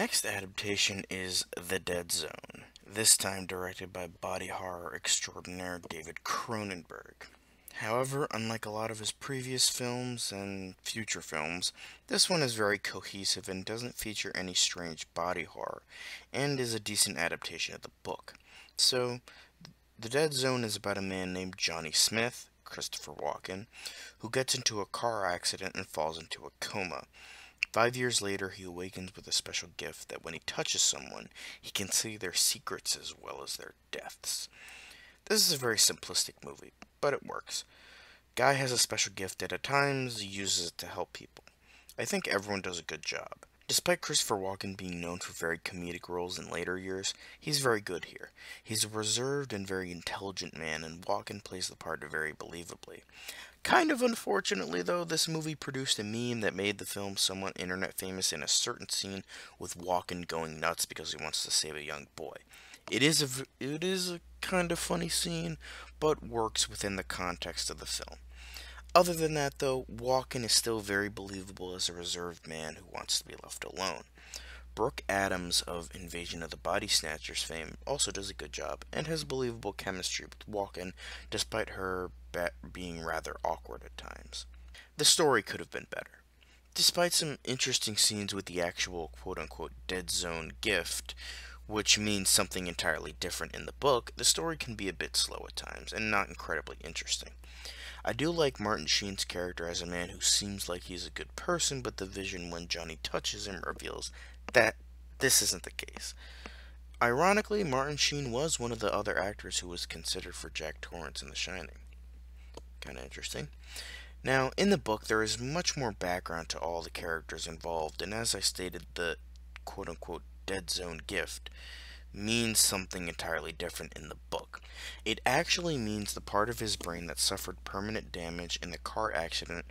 next adaptation is The Dead Zone, this time directed by body horror extraordinaire David Cronenberg. However, unlike a lot of his previous films and future films, this one is very cohesive and doesn't feature any strange body horror, and is a decent adaptation of the book. So, The Dead Zone is about a man named Johnny Smith, Christopher Walken, who gets into a car accident and falls into a coma. 5 years later, he awakens with a special gift that when he touches someone, he can see their secrets as well as their deaths. This is a very simplistic movie, but it works. Guy has a special gift that at times uses it to help people. I think everyone does a good job. Despite Christopher Walken being known for very comedic roles in later years, he's very good here. He's a reserved and very intelligent man, and Walken plays the part very believably. Kind of unfortunately, though, this movie produced a meme that made the film somewhat internet famous in a certain scene with Walken going nuts because he wants to save a young boy. It is a kind of funny scene, but works within the context of the film. Other than that, though, Walken is still very believable as a reserved man who wants to be left alone. Brooke Adams of Invasion of the Body Snatchers fame also does a good job and has believable chemistry with Walken despite her being rather awkward at times. The story could have been better. Despite some interesting scenes with the actual quote-unquote dead zone gift, which means something entirely different in the book, the story can be a bit slow at times and not incredibly interesting. I do like Martin Sheen's character as a man who seems like he's a good person, but the vision when Johnny touches him reveals that this isn't the case. Ironically, Martin Sheen was one of the other actors who was considered for Jack Torrance in The Shining. Kinda interesting. Now, in the book, there is much more background to all the characters involved, and as I stated, the quote-unquote dead zone gift means something entirely different in the book. It actually means the part of his brain that suffered permanent damage in the car accident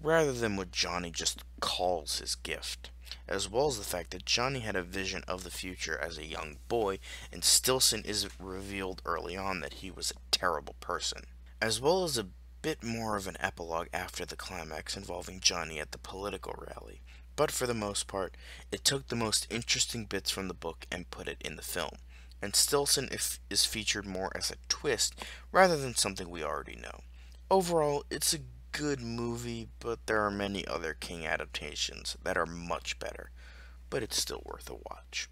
rather than what Johnny just calls his gift, as well as the fact that Johnny had a vision of the future as a young boy, and Stilson is revealed early on that he was a terrible person, as well as a bit more of an epilogue after the climax involving Johnny at the political rally. But for the most part, it took the most interesting bits from the book and put it in the film, and Stilson is featured more as a twist rather than something we already know. Overall, it's a good movie, but there are many other King adaptations that are much better, but it's still worth a watch.